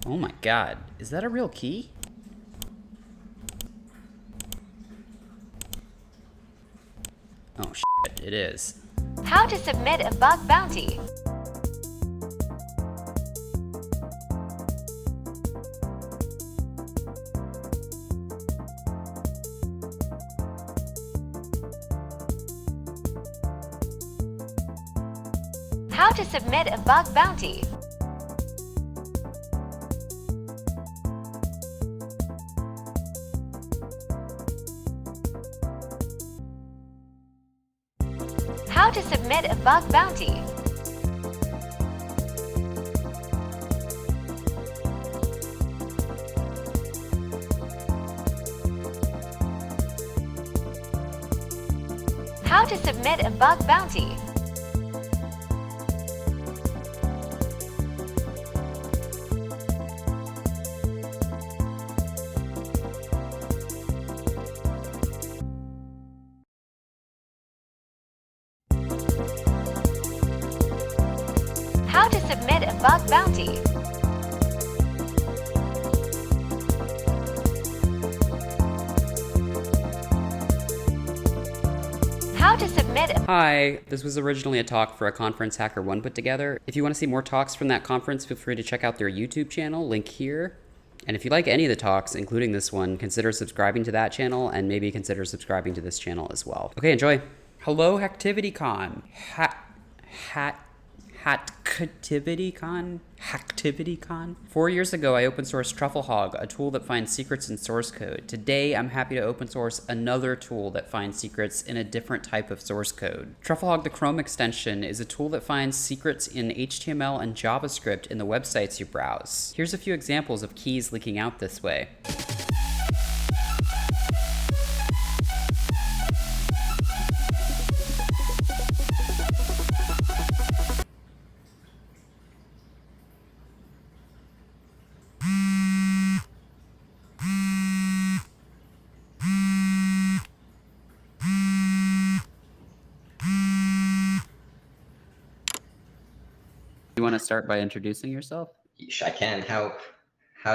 Oh my god, is that a real key? Oh shit, it is. How to submit a bug bounty. How to submit a bug bounty. How to submit a bug bounty. How to submit a bug bounty. How to submit a bug bounty. How to submit a Hi, this was originally a talk for a conference HackerOne put together. If you want to see more talks from that conference, feel free to check out their YouTube channel, link here. And if you like any of the talks, including this one, consider subscribing to that channel and maybe consider subscribing to this channel as well. Okay, enjoy. Hello, HacktivityCon. Hacktivitycon? 4 years ago, I open sourced TruffleHog, a tool that finds secrets in source code. Today, I'm happy to open source another tool that finds secrets in a different type of source code. TruffleHog, the Chrome extension, is a tool that finds secrets in HTML and JavaScript in the websites you browse. Here's a few examples of keys leaking out this way. You want to start by introducing yourself? Yeesh, I can. How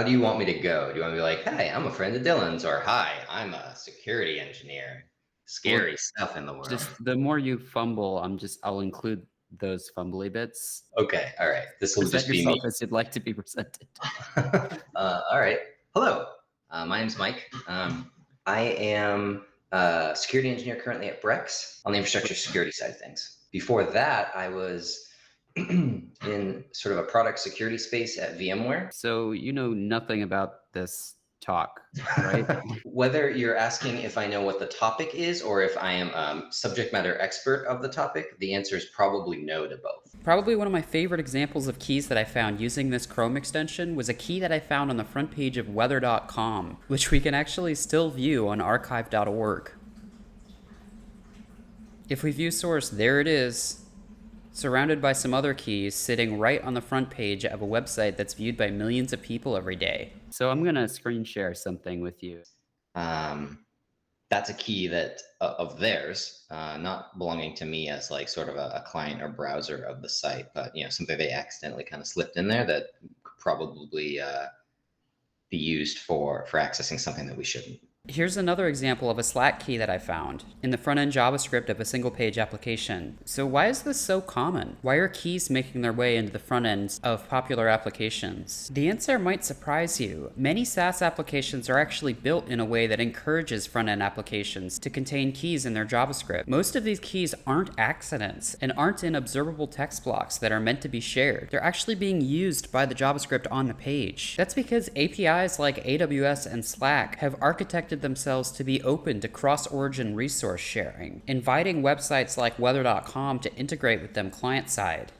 do you want me to go? Do you want me to be like, "Hi, I'm a friend of Dylan's," or "Hi, I'm a security engineer"? Scary stuff in the world. Just the more you fumble, I'll include those fumbly bits. Okay, all right. This will Present just be yourself me. as you'd like to be presented. All right. Hello, my name's Mike. I am a security engineer currently at Brex on the infrastructure security side of things. Before that, I was in sort of a product security space at VMware. So you know nothing about this talk, right? Whether you're asking if I know what the topic is or if I am subject matter expert of the topic, the answer is probably no to both. Probably one of my favorite examples of keys that I found using this Chrome extension was a key that I found on the front page of weather.com, which we can actually still view on archive.org. If we view source, there it is, surrounded by some other keys sitting right on the front page of a website that's viewed by millions of people every day. So I'm gonna screen share something with you. That's a key that of theirs, not belonging to me as like sort of a client or browser of the site, but something they accidentally kind of slipped in there that could probably be used for accessing something that we shouldn't. Here's another example of a Slack key that I found in the front-end JavaScript of a single-page application. So why is this so common? Why are keys making their way into the front ends of popular applications? The answer might surprise you. Many SaaS applications are actually built in a way that encourages front-end applications to contain keys in their JavaScript. Most of these keys aren't accidents and aren't in observable text blocks that are meant to be shared. They're actually being used by the JavaScript on the page. That's because APIs like AWS and Slack have architected themselves to be open to cross-origin resource sharing, inviting websites like weather.com to integrate with them client-side.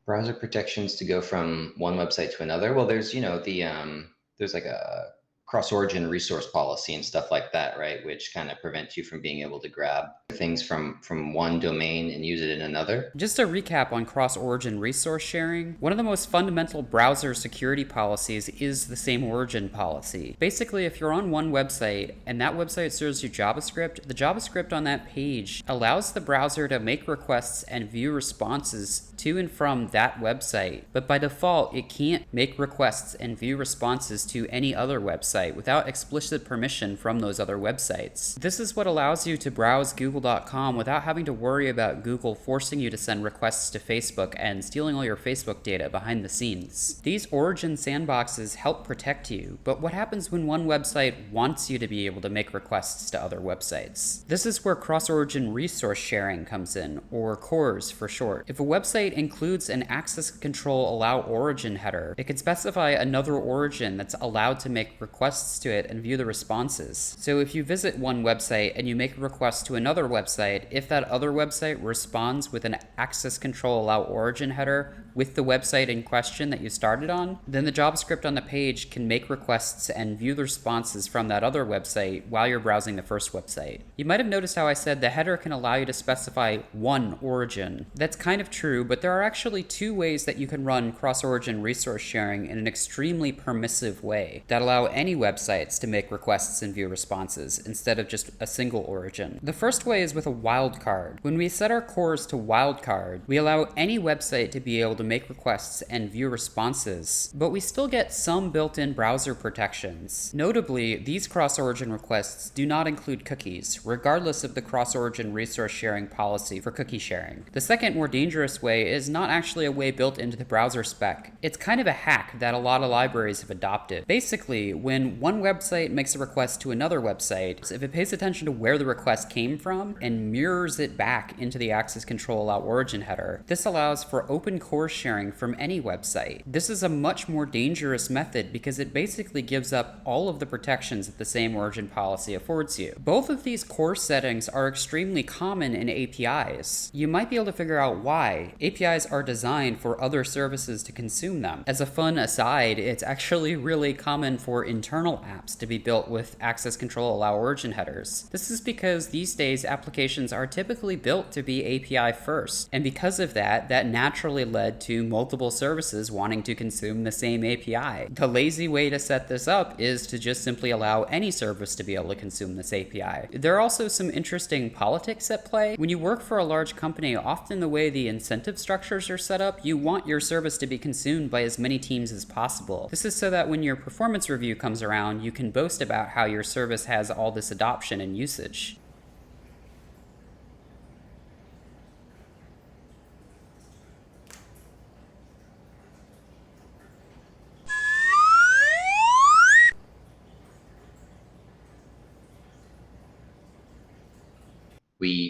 Browser protections to go from one website to another. Well, there's there's like a cross-origin resource policy and stuff like that, right? Which kind of prevents you from being able to grab things from one domain and use it in another. Just a recap on cross-origin resource sharing, one of the most fundamental browser security policies is the same origin policy. Basically, if you're on one website and that website serves you JavaScript, the JavaScript on that page allows the browser to make requests and view responses to and from that website. But by default, it can't make requests and view responses to any other website without explicit permission from those other websites. This is what allows you to browse google.com without having to worry about Google forcing you to send requests to Facebook and stealing all your Facebook data behind the scenes. These origin sandboxes help protect you, but what happens when one website wants you to be able to make requests to other websites? This is where cross-origin resource sharing comes in, or CORS for short. If a website includes an access control allow origin header, it can specify another origin that's allowed to make requests to it and view the responses. So if you visit one website and you make a request to another website, if that other website responds with an access control allow origin header with the website in question that you started on, then the JavaScript on the page can make requests and view the responses from that other website while you're browsing the first website. You might have noticed how I said the header can allow you to specify one origin. That's kind of true, but there are actually two ways that you can run cross-origin resource sharing in an extremely permissive way that allow any websites to make requests and view responses instead of just a single origin. The first way is with a wildcard. When we set our CORS to wildcard, we allow any website to be able to make requests and view responses, but we still get some built-in browser protections. Notably, these cross-origin requests do not include cookies, regardless of the cross-origin resource sharing policy for cookie sharing. The second, more dangerous way is not actually a way built into the browser spec. It's kind of a hack that a lot of libraries have adopted. Basically, when one website makes a request to another website, if it pays attention to where the request came from and mirrors it back into the access control allow origin header, this allows for open CORS sharing from any website. This is a much more dangerous method because it basically gives up all of the protections that the same origin policy affords you. Both of these CORS settings are extremely common in APIs. You might be able to figure out why. APIs are designed for other services to consume them. As a fun aside, it's actually really common for internal apps to be built with access control allow origin headers. This is because these days applications are typically built to be API first, and because of that, that naturally led to multiple services wanting to consume the same API. The lazy way to set this up is to just simply allow any service to be able to consume this API. There are also some interesting politics at play. When you work for a large company, often the way the incentive structures are set up, you want your service to be consumed by as many teams as possible. This is so that when your performance review comes around, you can boast about how your service has all this adoption and usage.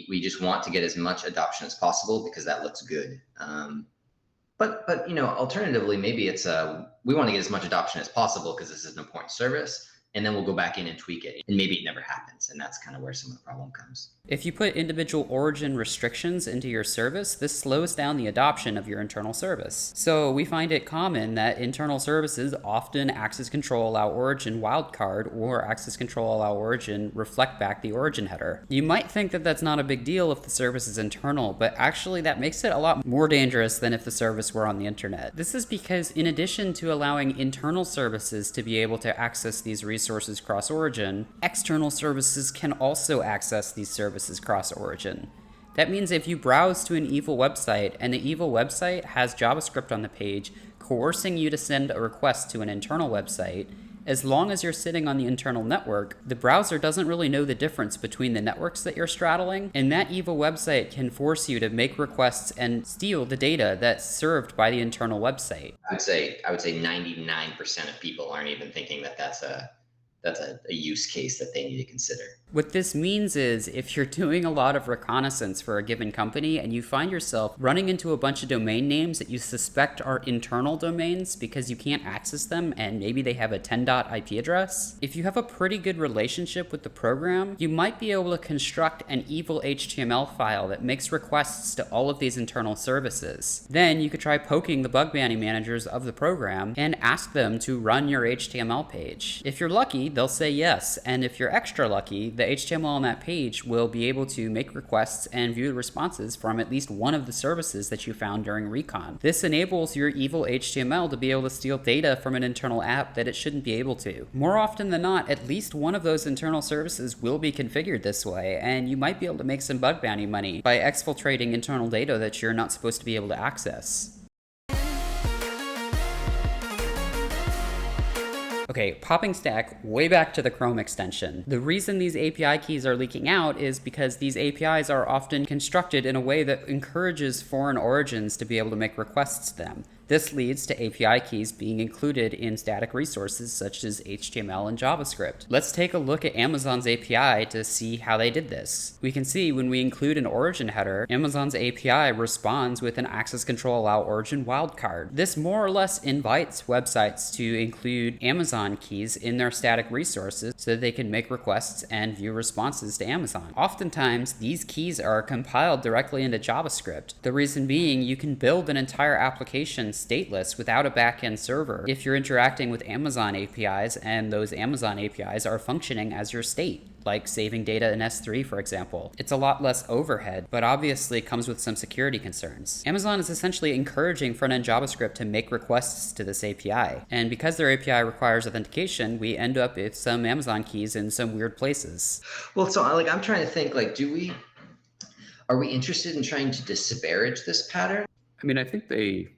We just want to get as much adoption as possible because that looks good. But alternatively, maybe it's we want to get as much adoption as possible because this is an important service, and then we'll go back in and tweak it, and maybe it never happens, and that's kind of where some of the problem comes. If you put individual origin restrictions into your service, this slows down the adoption of your internal service. So we find it common that internal services often access control allow origin wildcard or access control allow origin reflect back the origin header. You might think that that's not a big deal if the service is internal, but actually that makes it a lot more dangerous than if the service were on the internet. This is because in addition to allowing internal services to be able to access these resources cross-origin, external services can also access these services cross-origin. That means if you browse to an evil website and the evil website has JavaScript on the page coercing you to send a request to an internal website, as long as you're sitting on the internal network, the browser doesn't really know the difference between the networks that you're straddling, and that evil website can force you to make requests and steal the data that's served by the internal website. I would say 99% of people aren't even thinking that that's a use case that they need to consider. What this means is if you're doing a lot of reconnaissance for a given company and you find yourself running into a bunch of domain names that you suspect are internal domains because you can't access them and maybe they have a 10. IP address, if you have a pretty good relationship with the program, you might be able to construct an evil HTML file that makes requests to all of these internal services. Then you could try poking the bug bounty managers of the program and ask them to run your HTML page. If you're lucky, they'll say yes, and if you're extra lucky, the HTML on that page will be able to make requests and view responses from at least one of the services that you found during recon. This enables your evil HTML to be able to steal data from an internal app that it shouldn't be able to. More often than not, at least one of those internal services will be configured this way, and you might be able to make some bug bounty money by exfiltrating internal data that you're not supposed to be able to access. Okay, popping stack way back to the Chrome extension. The reason these API keys are leaking out is because these APIs are often constructed in a way that encourages foreign origins to be able to make requests to them. This leads to API keys being included in static resources such as HTML and JavaScript. Let's take a look at Amazon's API to see how they did this. We can see when we include an origin header, Amazon's API responds with an access control allow origin wildcard. This more or less invites websites to include Amazon keys in their static resources so that they can make requests and view responses to Amazon. Oftentimes, these keys are compiled directly into JavaScript. The reason being, you can build an entire application stateless without a backend server if you're interacting with Amazon APIs and those Amazon APIs are functioning as your state, like saving data in S3, for example. It's a lot less overhead, but obviously comes with some security concerns. Amazon is essentially encouraging front-end JavaScript to make requests to this API, and because their API requires authentication, we end up with some Amazon keys in some weird places. Well, so I'm trying to think, are we interested in trying to disparage this pattern? I mean, I think they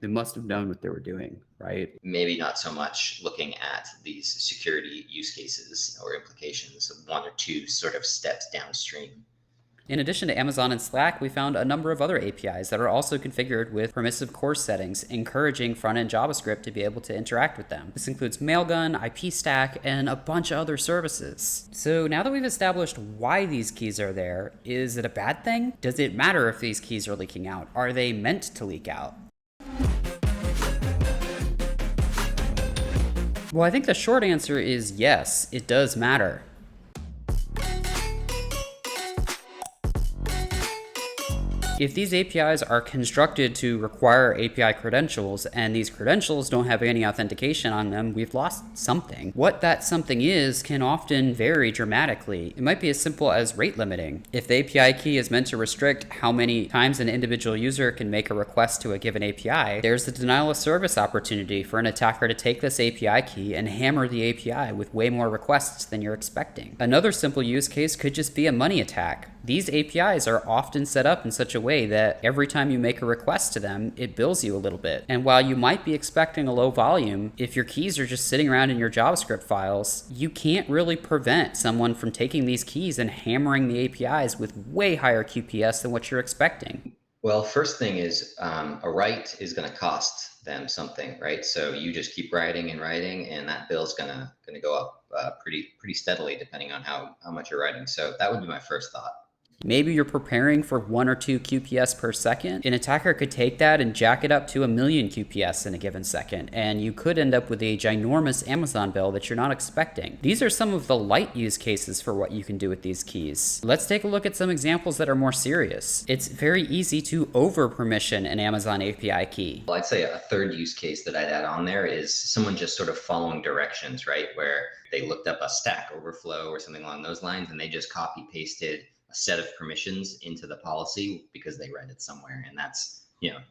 must have known what they were doing, right? Maybe not so much looking at these security use cases or implications of one or two sort of steps downstream. In addition to Amazon and Slack, we found a number of other APIs that are also configured with permissive course settings, encouraging front-end JavaScript to be able to interact with them. This includes Mailgun, IPstack, and a bunch of other services. So now that we've established why these keys are there, is it a bad thing? Does it matter if these keys are leaking out? Are they meant to leak out? Well, I think the short answer is yes, it does matter. If these APIs are constructed to require API credentials, and these credentials don't have any authentication on them, we've lost something. What that something is can often vary dramatically. It might be as simple as rate limiting. If the API key is meant to restrict how many times an individual user can make a request to a given API, there's the denial of service opportunity for an attacker to take this API key and hammer the API with way more requests than you're expecting. Another simple use case could just be a money attack. These APIs are often set up in such a way that every time you make a request to them, it bills you a little bit. And while you might be expecting a low volume, if your keys are just sitting around in your JavaScript files, you can't really prevent someone from taking these keys and hammering the APIs with way higher QPS than what you're expecting. Well, first thing is a write is going to cost them something, right? So you just keep writing and writing, and that bill's gonna go up pretty steadily depending on how much you're writing. So that would be my first thought. Maybe you're preparing for 1 or 2 QPS per second. An attacker could take that and jack it up to 1,000,000 QPS in a given second, and you could end up with a ginormous Amazon bill that you're not expecting. These are some of the light use cases for what you can do with these keys. Let's take a look at some examples that are more serious. It's very easy to over-permission an Amazon API key. Well, I'd say a third use case that I'd add on there is someone just sort of following directions, right? Where they looked up a Stack Overflow or something along those lines, and they just copy-pasted a set of permissions into the policy because they read it somewhere, and that's,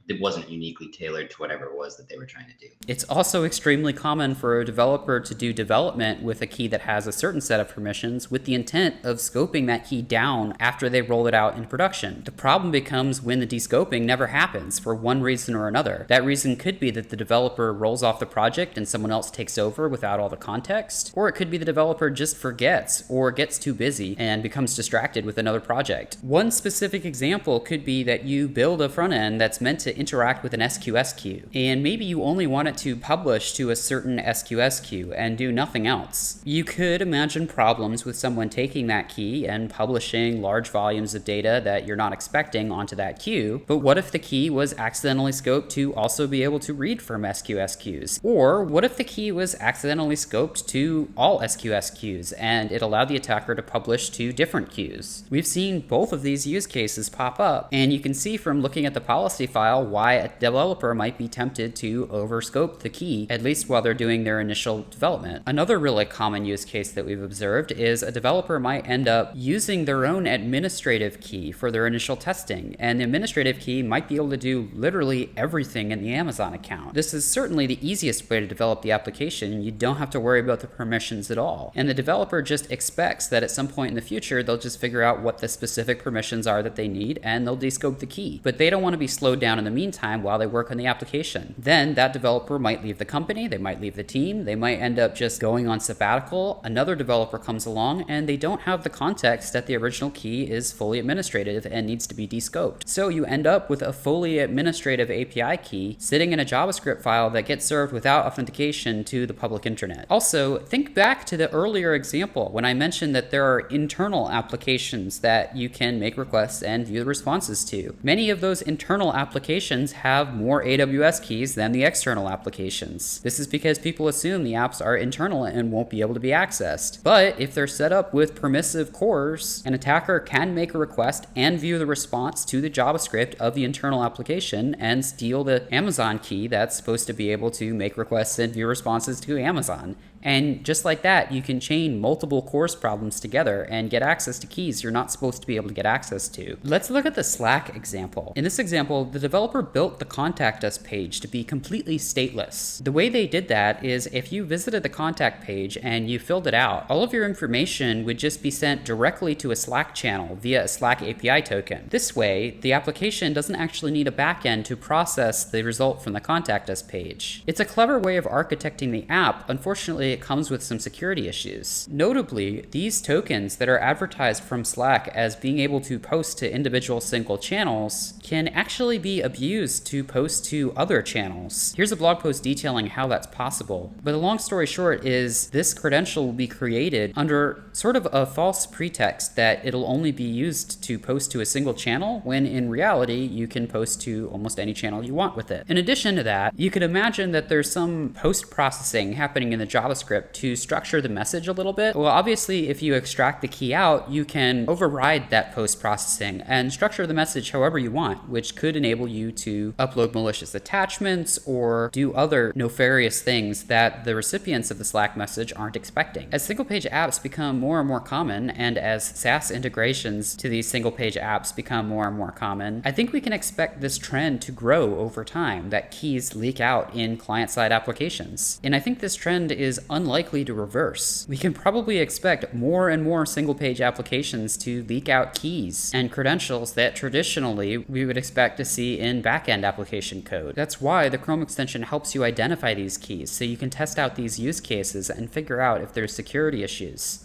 it wasn't uniquely tailored to whatever it was that they were trying to do. It's also extremely common for a developer to do development with a key that has a certain set of permissions with the intent of scoping that key down after they roll it out in production. The problem becomes when the descoping never happens for one reason or another. That reason could be that the developer rolls off the project and someone else takes over without all the context, or it could be the developer just forgets or gets too busy and becomes distracted with another project. One specific example could be that you build a front end that's that's meant to interact with an SQS queue, and maybe you only want it to publish to a certain SQS queue and do nothing else. You could imagine problems with someone taking that key and publishing large volumes of data that you're not expecting onto that queue, but what if the key was accidentally scoped to also be able to read from SQS queues? Or what if the key was accidentally scoped to all SQS queues and it allowed the attacker to publish to different queues? We've seen both of these use cases pop up, and you can see from looking at the policy file why a developer might be tempted to overscope the key, at least while they're doing their initial development. Another really common use case that we've observed is a developer might end up using their own administrative key for their initial testing, and the administrative key might be able to do literally everything in the Amazon account. This is certainly the easiest way to develop the application. You don't have to worry about the permissions at all, and the developer just expects that at some point in the future they'll just figure out what the specific permissions are that they need and they'll descope the key. But they don't want to be slowed down in the meantime while they work on the application. Then that developer might leave the company, they might leave the team, they might end up just going on sabbatical. Another developer comes along and they don't have the context that the original key is fully administrative and needs to be descoped. So you end up with a fully administrative API key sitting in a JavaScript file that gets served without authentication to the public internet. Also, think back to the earlier example when I mentioned that there are internal applications that you can make requests and view the responses to. Many of those internal applications have more AWS keys than the external applications. This is because people assume the apps are internal and won't be able to be accessed. But if they're set up with permissive cores, an attacker can make a request and view the response to the JavaScript of the internal application and steal the Amazon key that's supposed to be able to make requests and view responses to Amazon. And just like that, you can chain multiple cores problems together and get access to keys you're not supposed to be able to get access to. Let's look at the Slack example. In this example, the developer built the Contact Us page to be completely stateless. The way they did that is if you visited the contact page and you filled it out, all of your information would just be sent directly to a Slack channel via a Slack API token. This way, the application doesn't actually need a backend to process the result from the Contact Us page. It's a clever way of architecting the app. Unfortunately, it comes with some security issues. Notably, these tokens that are advertised from Slack as being able to post to individual single channels can actually be abused to post to other channels. Here's a blog post detailing how that's possible. But the long story short is this credential will be created under sort of a false pretext that it'll only be used to post to a single channel, when in reality you can post to almost any channel you want with it. In addition to that, you could imagine that there's some post-processing happening in the JavaScript to structure the message a little bit. Well, obviously, if you extract the key out, you can override that post-processing and structure the message however you want, which could enable you to upload malicious attachments or do other nefarious things that the recipients of the Slack message aren't expecting. As single-page apps become more and more common, and as SaaS integrations to these single-page apps become more and more common, I think we can expect this trend to grow over time, that keys leak out in client-side applications. And I think this trend is unlikely to reverse. We can probably expect more and more single-page applications to leak out keys and credentials that traditionally we would expect to see in back-end application code. That's why the Chrome extension helps you identify these keys, so you can test out these use cases and figure out if there's security issues.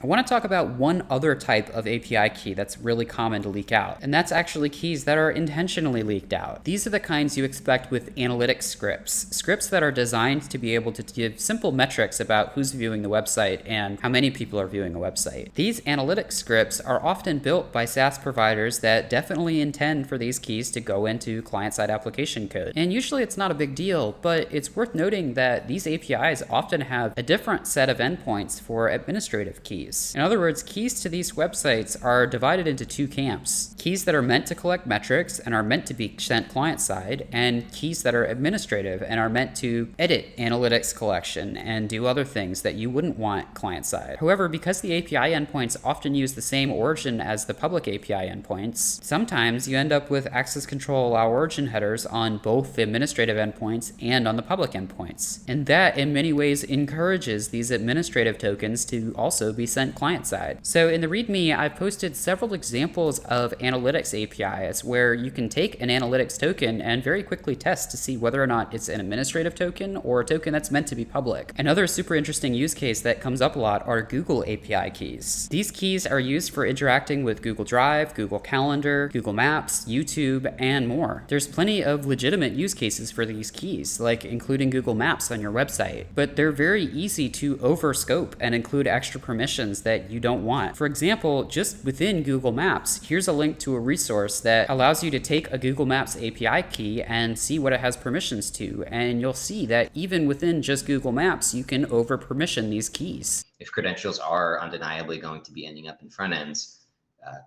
I want to talk about one other type of API key that's really common to leak out, and that's actually keys that are intentionally leaked out. These are the kinds you expect with analytics scripts that are designed to be able to give simple metrics about who's viewing the website and how many people are viewing a website. These analytics scripts are often built by SaaS providers that definitely intend for these keys to go into client-side application code. And usually it's not a big deal, but it's worth noting that these APIs often have a different set of endpoints for administrative keys. In other words, keys to these websites are divided into two camps: keys that are meant to collect metrics and are meant to be sent client-side, and keys that are administrative and are meant to edit analytics collection and do other things that you wouldn't want client-side. However, because the API endpoints often use the same origin as the public API endpoints, sometimes you end up with access control allow origin headers on both the administrative endpoints and on the public endpoints. And that, in many ways, encourages these administrative tokens to also be sent 100% client side. So in the README, I've posted several examples of analytics APIs where you can take an analytics token and very quickly test to see whether or not it's an administrative token or a token that's meant to be public. Another super interesting use case that comes up a lot are Google API keys. These keys are used for interacting with Google Drive, Google Calendar, Google Maps, YouTube, and more. There's plenty of legitimate use cases for these keys, like including Google Maps on your website, but they're very easy to overscope and include extra permissions that you don't want. For example, just within Google Maps, here's a link to a resource that allows you to take a Google Maps API key and see what it has permissions to, and you'll see that even within just Google Maps, you can over-permission these keys. If credentials are undeniably going to be ending up in front ends,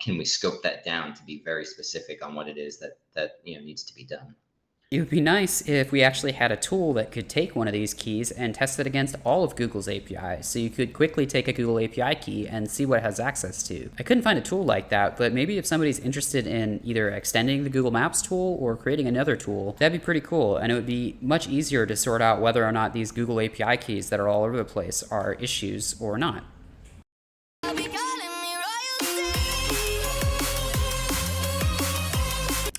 can we scope that down to be very specific on what it is that needs to be done? It would be nice if we actually had a tool that could take one of these keys and test it against all of Google's APIs, so you could quickly take a Google API key and see what it has access to. I couldn't find a tool like that, but maybe if somebody's interested in either extending the Google Maps tool or creating another tool, that'd be pretty cool, and it would be much easier to sort out whether or not these Google API keys that are all over the place are issues or not.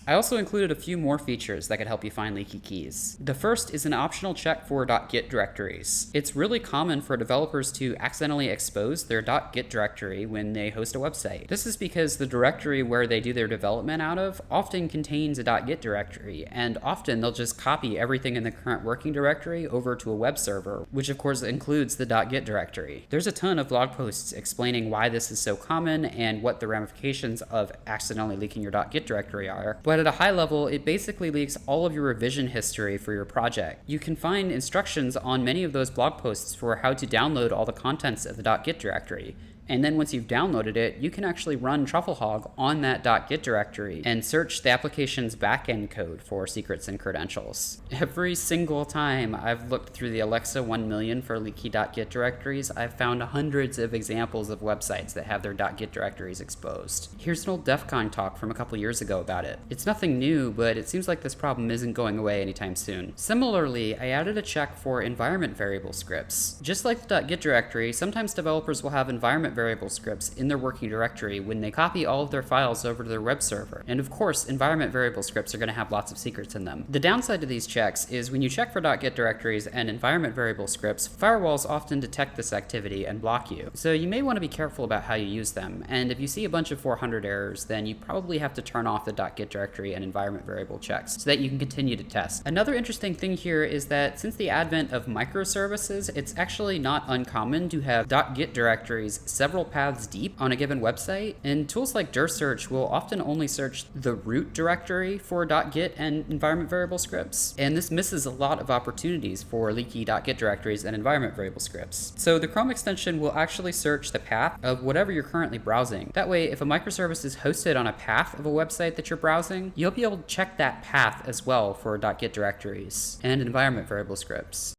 I also included a few more features that could help you find leaky keys. The first is an optional check for .git directories. It's really common for developers to accidentally expose their .git directory when they host a website. This is because the directory where they do their development out of often contains a .git directory, and often they'll just copy everything in the current working directory over to a web server, which of course includes the .git directory. There's a ton of blog posts explaining why this is so common and what the ramifications of accidentally leaking your .git directory are, but at a high level, it basically leaks all of your revision history for your project. You can find instructions on many of those blog posts for how to download all the contents of the .git directory. And then once you've downloaded it, you can actually run Trufflehog on that .git directory and search the application's backend code for secrets and credentials. Every single time I've looked through the Alexa 1 million for leaky .git directories, I've found hundreds of examples of websites that have their .git directories exposed. Here's an old DEF CON talk from a couple years ago about it. It's nothing new, but it seems like this problem isn't going away anytime soon. Similarly, I added a check for environment variable scripts. Just like the .git directory, sometimes developers will have environment variable scripts in their working directory when they copy all of their files over to their web server. And of course, environment variable scripts are going to have lots of secrets in them. The downside to these checks is when you check for .git directories and environment variable scripts, firewalls often detect this activity and block you. So you may want to be careful about how you use them. And if you see a bunch of 400 errors, then you probably have to turn off the .git directory and environment variable checks so that you can continue to test. Another interesting thing here is that since the advent of microservices, it's actually not uncommon to have .git directories several paths deep on a given website, and tools like dirsearch will often only search the root directory for .git and environment variable scripts, and this misses a lot of opportunities for leaky .git directories and environment variable scripts. So the Chrome extension will actually search the path of whatever you're currently browsing. That way, if a microservice is hosted on a path of a website that you're browsing, you'll be able to check that path as well for .git directories and environment variable scripts.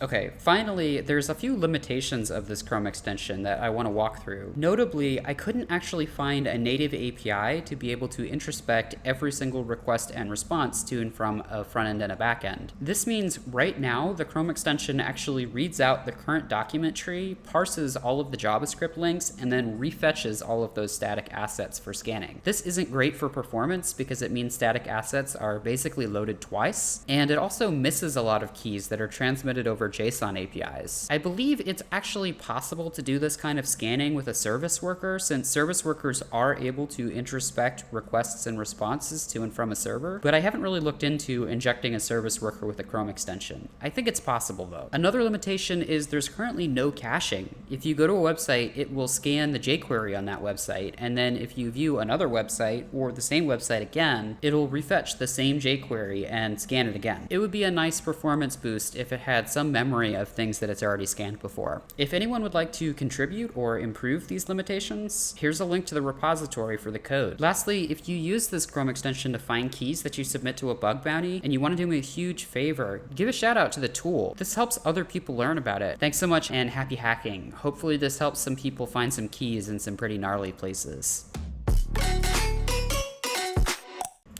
Okay, finally, there's a few limitations of this Chrome extension that I want to walk through. Notably, I couldn't actually find a native API to be able to introspect every single request and response to and from a front end and a back end. This means right now, the Chrome extension actually reads out the current document tree, parses all of the JavaScript links, and then refetches all of those static assets for scanning. This isn't great for performance because it means static assets are basically loaded twice, and it also misses a lot of keys that are transmitted over JSON APIs. I believe it's actually possible to do this kind of scanning with a service worker, since service workers are able to introspect requests and responses to and from a server, but I haven't really looked into injecting a service worker with a Chrome extension. I think it's possible though. Another limitation is there's currently no caching. If you go to a website, it will scan the jQuery on that website, and then if you view another website or the same website again, it'll refetch the same jQuery and scan it again. It would be a nice performance boost if it had some memory of things that it's already scanned before. If anyone would like to contribute or improve these limitations, here's a link to the repository for the code. Lastly, if you use this Chrome extension to find keys that you submit to a bug bounty and you want to do me a huge favor, give a shout out to the tool. This helps other people learn about it. Thanks so much and happy hacking. Hopefully this helps some people find some keys in some pretty gnarly places.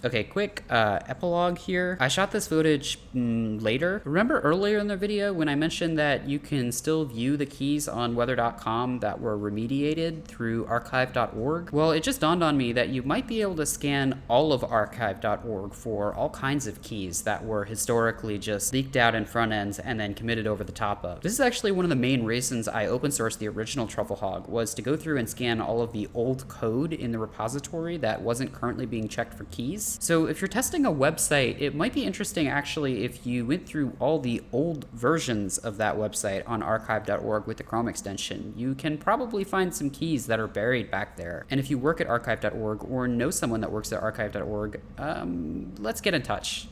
Okay, quick epilogue here. I shot this footage later. Remember earlier in the video when I mentioned that you can still view the keys on weather.com that were remediated through archive.org? Well, it just dawned on me that you might be able to scan all of archive.org for all kinds of keys that were historically just leaked out in front ends and then committed over the top of. This is actually one of the main reasons I open sourced the original Trufflehog, was to go through and scan all of the old code in the repository that wasn't currently being checked for keys. So if you're testing a website, it might be interesting actually if you went through all the old versions of that website on archive.org with the Chrome extension. You can probably find some keys that are buried back there. And if you work at archive.org or know someone that works at archive.org, let's get in touch.